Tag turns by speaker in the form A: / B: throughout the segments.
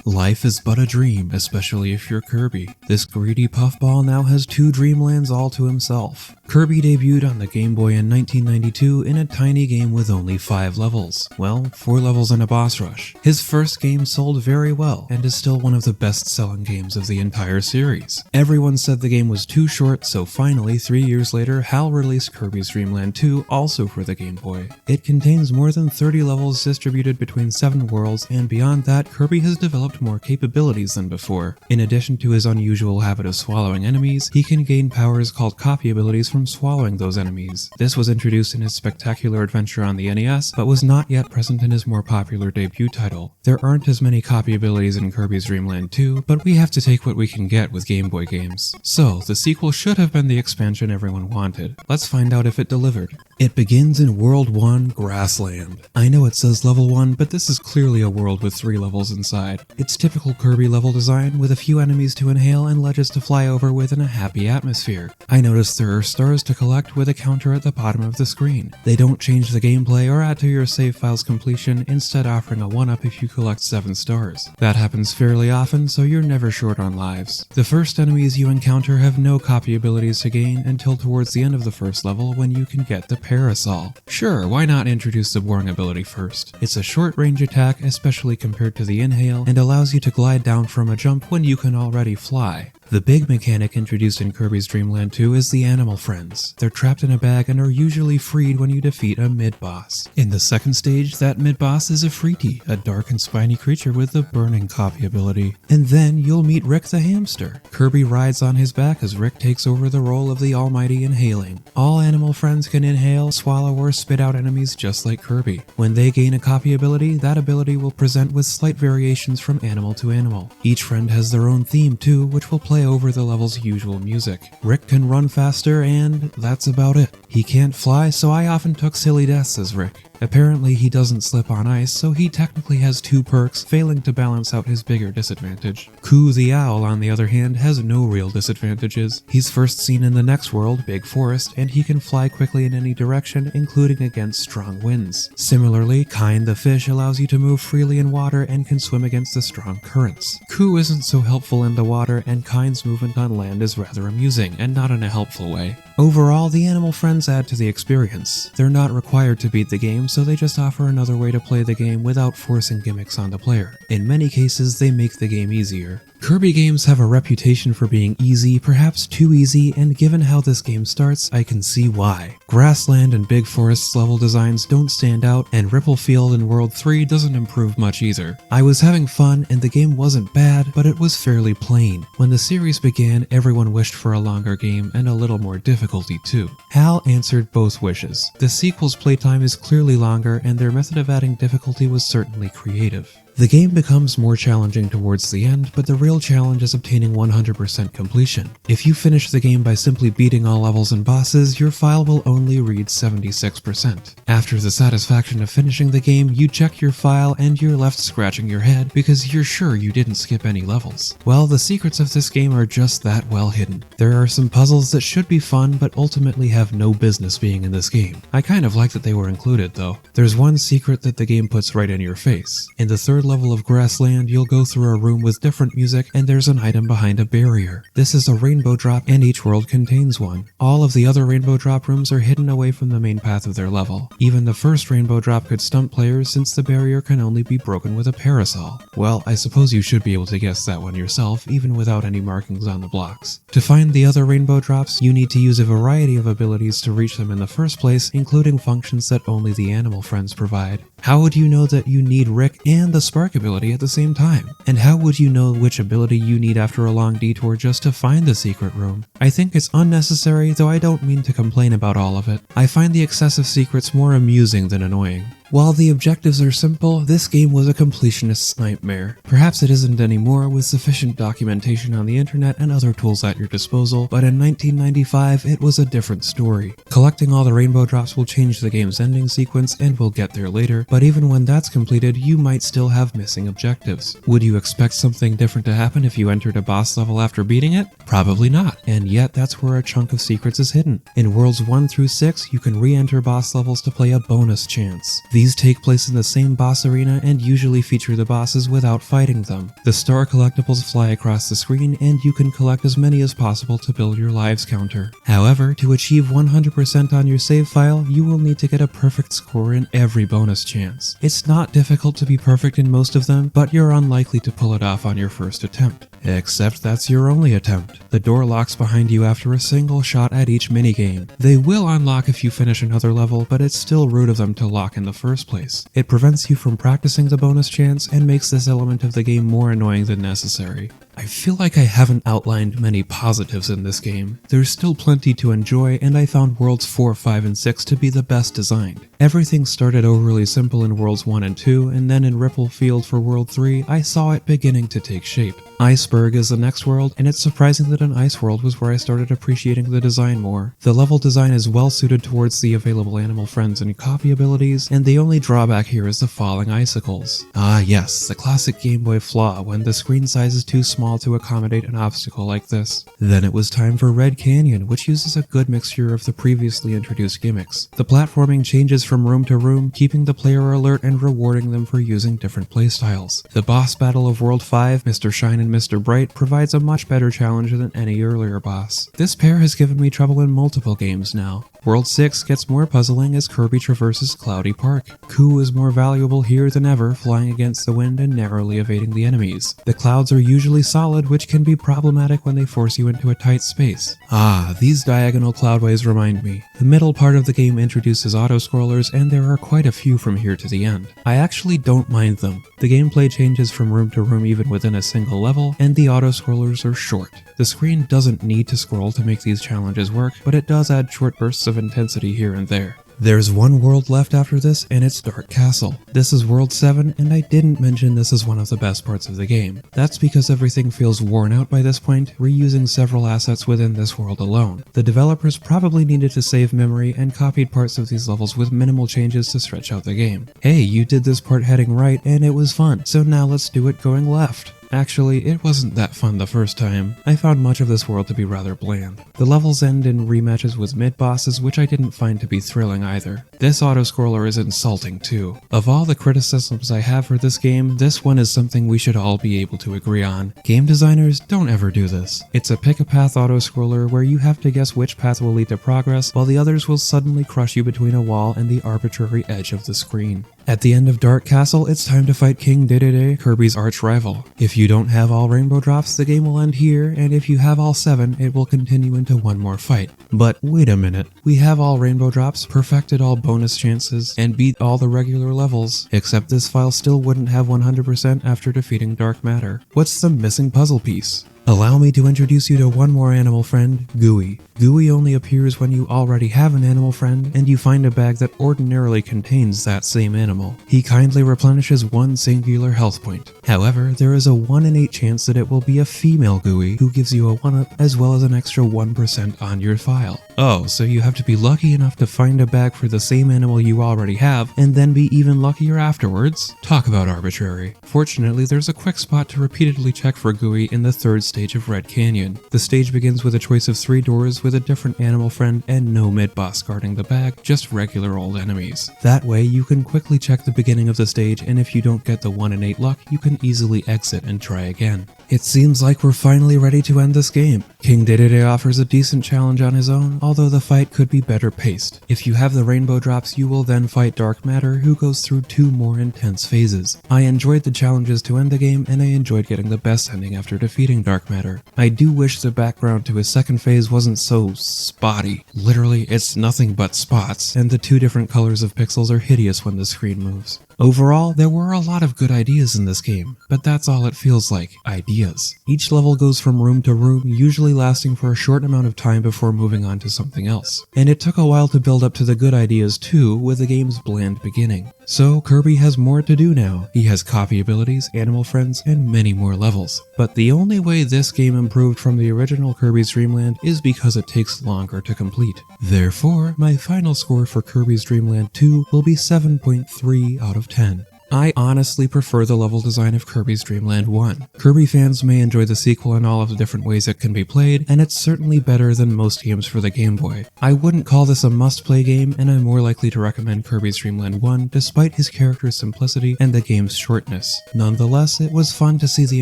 A: Life is but a dream, especially if you're Kirby. This greedy puffball now has 2 dreamlands all to himself. Kirby debuted on the Game Boy in 1992 in a tiny game with only 5 levels. Well, 4 levels and a boss rush. His first game sold very well, and is still one of the best-selling games of the entire series. Everyone said the game was too short, so finally, 3 years later, HAL released Kirby's Dream Land 2, also for the Game Boy. It contains more than 30 levels distributed between 7 worlds, and beyond that, Kirby has developed more capabilities than before. In addition to his unusual habit of swallowing enemies, he can gain powers called copy abilities from swallowing those enemies. This was introduced in his spectacular adventure on the NES, but was not yet present in his more popular debut title. There aren't as many copy abilities in Kirby's Dream Land 2, but we have to take what we can get with Game Boy games. So, the sequel should have been the expansion everyone wanted. Let's find out if it delivered. It begins in World 1, Grassland. I know it says Level 1, but this is clearly a world with 3 levels inside. It's typical Kirby level design, with a few enemies to inhale and ledges to fly over within a happy atmosphere. I noticed there are stars to collect with a counter at the bottom of the screen. They don't change the gameplay or add to your save file's completion, instead offering a 1-up if you collect 7 stars. That happens fairly often, so you're never short on lives. The first enemies you encounter have no copy abilities to gain until towards the end of the first level, when you can get the parasol. Sure, why not introduce the boring ability first? It's a short range attack, especially compared to the inhale, and allows you to glide down from a jump when you can already fly. The big mechanic introduced in Kirby's Dream Land 2 is the animal friends. They're trapped in a bag and are usually freed when you defeat a mid-boss. In the second stage, that mid-boss is a Freety, a dark and spiny creature with the burning copy ability. And then you'll meet Rick the hamster. Kirby rides on his back as Rick takes over the role of the almighty inhaling. All animal friends can inhale, swallow, or spit out enemies just like Kirby. When they gain a copy ability, that ability will present with slight variations from animal to animal. Each friend has their own theme too, which will play over the level's usual music. Rick can run faster, and that's about it. He can't fly, so I often took silly deaths as Rick. Apparently he doesn't slip on ice, so he technically has 2 perks, failing to balance out his bigger disadvantage. Coo the owl, on the other hand, has no real disadvantages. He's first seen in the next world, Big Forest, and he can fly quickly in any direction, including against strong winds. Similarly, Kind the fish allows you to move freely in water and can swim against the strong currents. Coo isn't so helpful in the water, and Kind's movement on land is rather amusing, and not in a helpful way. Overall, the animal friends add to the experience. They're not required to beat the game, so they just offer another way to play the game without forcing gimmicks on the player. In many cases, they make the game easier. Kirby games have a reputation for being easy, perhaps too easy, and given how this game starts, I can see why. Grassland and Big Forest's level designs don't stand out, and Ripplefield in World 3 doesn't improve much either. I was having fun, and the game wasn't bad, but it was fairly plain. When the series began, everyone wished for a longer game and a little more difficulty too. HAL answered both wishes. The sequel's playtime is clearly longer, and their method of adding difficulty was certainly creative. The game becomes more challenging towards the end, but the real challenge is obtaining 100% completion. If you finish the game by simply beating all levels and bosses, your file will only read 76%. After the satisfaction of finishing the game, you check your file and you're left scratching your head because you're sure you didn't skip any levels. Well, the secrets of this game are just that well hidden. There are some puzzles that should be fun, but ultimately have no business being in this game. I kind of like that they were included, though. There's one secret that the game puts right in your face. In the third level of Grassland, you'll go through a room with different music, and there's an item behind a barrier. This is a rainbow drop, and each world contains one. All of the other rainbow drop rooms are hidden away from the main path of their level. Even the first rainbow drop could stump players, since the barrier can only be broken with a parasol. Well, I suppose you should be able to guess that one yourself, even without any markings on the blocks. To find the other rainbow drops, you need to use a variety of abilities to reach them in the first place, including functions that only the animal friends provide. How would you know that you need Rick and the Spark ability at the same time? And how would you know which ability you need after a long detour just to find the secret room? I think it's unnecessary, though I don't mean to complain about all of it. I find the excessive secrets more amusing than annoying. While the objectives are simple, this game was a completionist's nightmare. Perhaps it isn't anymore with sufficient documentation on the internet and other tools at your disposal, but in 1995 it was a different story. Collecting all the rainbow drops will change the game's ending sequence, and we'll get there later, but even when that's completed, you might still have missing objectives. Would you expect something different to happen if you entered a boss level after beating it? Probably not, and yet that's where a chunk of secrets is hidden. In Worlds 1 through 6, you can re-enter boss levels to play a bonus chance. The These take place in the same boss arena and usually feature the bosses without fighting them. The star collectibles fly across the screen and you can collect as many as possible to build your lives counter. However, to achieve 100% on your save file, you will need to get a perfect score in every bonus chance. It's not difficult to be perfect in most of them, but you're unlikely to pull it off on your first attempt. Except that's your only attempt. The door locks behind you after a single shot at each minigame. They will unlock if you finish another level, but it's still rude of them to lock in the first place. It prevents you from practicing the bonus chance and makes this element of the game more annoying than necessary. I feel like I haven't outlined many positives in this game. There's still plenty to enjoy, and I found Worlds 4, 5, and 6 to be the best designed. Everything started overly simple in Worlds 1 and 2, and then in Ripple Field for World 3, I saw it beginning to take shape. Iceberg is the next world, and it's surprising that an ice world was where I started appreciating the design more. The level design is well suited towards the available animal friends and copy abilities, and the only drawback here is the falling icicles. Ah yes, the classic Game Boy flaw when the screen size is too small to accommodate an obstacle like this. Then it was time for Red Canyon, which uses a good mixture of the previously introduced gimmicks. The platforming changes from room to room, keeping the player alert and rewarding them for using different playstyles. The boss battle of World 5, Mr. Shine and Mr. Bright, provides a much better challenge than any earlier boss. This pair has given me trouble in multiple games now. World 6 gets more puzzling as Kirby traverses Cloudy Park. Coo is more valuable here than ever, flying against the wind and narrowly evading the enemies. The clouds are usually solid, which can be problematic when they force you into a tight space. Ah, these diagonal cloudways remind me. The middle part of the game introduces auto-scrollers, and there are quite a few from here to the end. I actually don't mind them. The gameplay changes from room to room even within a single level, and the auto-scrollers are short. The screen doesn't need to scroll to make these challenges work, but it does add short bursts of intensity here and there. There's one world left after this, and it's Dark Castle. This is World 7, and I didn't mention this is one of the best parts of the game. That's because everything feels worn out by this point, reusing several assets within this world alone. The developers probably needed to save memory and copied parts of these levels with minimal changes to stretch out the game. Hey, you did this part heading right, and it was fun, so now let's do it going left. Actually, it wasn't that fun the first time. I found much of this world to be rather bland. The levels end in rematches with mid-bosses, which I didn't find to be thrilling either. This auto-scroller is insulting too. Of all the criticisms I have for this game, this one is something we should all be able to agree on. Game designers, don't ever do this. It's a pick-a-path auto-scroller where you have to guess which path will lead to progress, while the others will suddenly crush you between a wall and the arbitrary edge of the screen. At the end of Dark Castle, it's time to fight King Dedede, Kirby's arch-rival. If you don't have all rainbow drops, the game will end here, and if you have all 7, it will continue into one more fight. But wait a minute, we have all rainbow drops, perfected all bonus chances, and beat all the regular levels, except this file still wouldn't have 100% after defeating Dark Matter. What's the missing puzzle piece? Allow me to introduce you to one more animal friend, Gooey. Gooey only appears when you already have an animal friend and you find a bag that ordinarily contains that same animal. He kindly replenishes one singular health point. However, there is a 1 in 8 chance that it will be a female Gooey who gives you a 1-up as well as an extra 1% on your file. Oh, so you have to be lucky enough to find a bag for the same animal you already have and then be even luckier afterwards? Talk about arbitrary. Fortunately, there's a quick spot to repeatedly check for Gooey in the 3rd stage of Red Canyon. The stage begins with a choice of 3 doors with a different animal friend and no mid-boss guarding the bag, just regular old enemies. That way you can quickly check the beginning of the stage, and if you don't get the 1 in 8 luck, you can easily exit and try again. It seems like we're finally ready to end this game. King Dedede offers a decent challenge on his own, although the fight could be better paced. If you have the rainbow drops, you will then fight Dark Matter, who goes through 2 more intense phases. I enjoyed the challenges to end the game, and I enjoyed getting the best ending after defeating Dark Matter. I do wish the background to his 2nd phase wasn't so spotty. Literally, it's nothing but spots, and the 2 different colors of pixels are hideous when the screen moves. Overall, there were a lot of good ideas in this game, but that's all it feels like, ideas. Each level goes from room to room, usually lasting for a short amount of time before moving on to something else. And it took a while to build up to the good ideas too, with the game's bland beginning. So Kirby has more to do now. He has copy abilities, animal friends, and many more levels. But the only way this game improved from the original Kirby's Dream Land is because it takes longer to complete. Therefore, my final score for Kirby's Dream Land 2 will be 7.3 out of 10. I honestly prefer the level design of Kirby's Dream Land 1. Kirby fans may enjoy the sequel in all of the different ways it can be played, and it's certainly better than most games for the Game Boy. I wouldn't call this a must-play game, and I'm more likely to recommend Kirby's Dream Land 1 despite his character's simplicity and the game's shortness. Nonetheless, it was fun to see the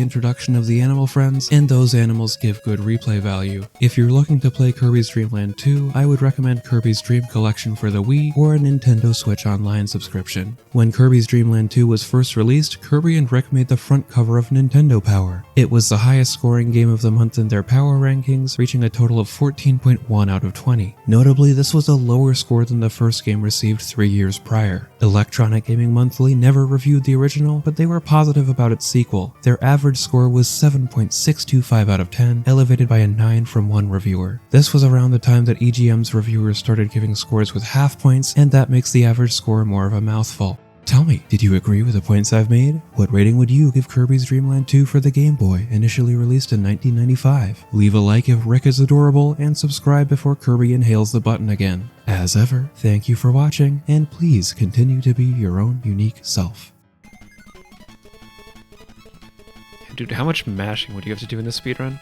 A: introduction of the animal friends, and those animals give good replay value. If you're looking to play Kirby's Dream Land 2, I would recommend Kirby's Dream Collection for the Wii or a Nintendo Switch Online subscription. When Kirby's Dream Land 2 was first released, Kirby and Rick made the front cover of Nintendo Power. It was the highest scoring game of the month in their Power rankings, reaching a total of 14.1 out of 20. Notably, this was a lower score than the first game received 3 years prior. Electronic Gaming Monthly never reviewed the original, but they were positive about its sequel. Their average score was 7.625 out of 10, elevated by a 9 from one reviewer. This was around the time that EGM's reviewers started giving scores with half points, and that makes the average score more of a mouthful. Tell me, did you agree with the points I've made? What rating would you give Kirby's Dream Land 2 for the Game Boy, initially released in 1995? Leave a like if Rick is adorable, and subscribe before Kirby inhales the button again. As ever, thank you for watching, and please continue to be your own unique self.
B: Dude, how much mashing would you have to do in this speedrun?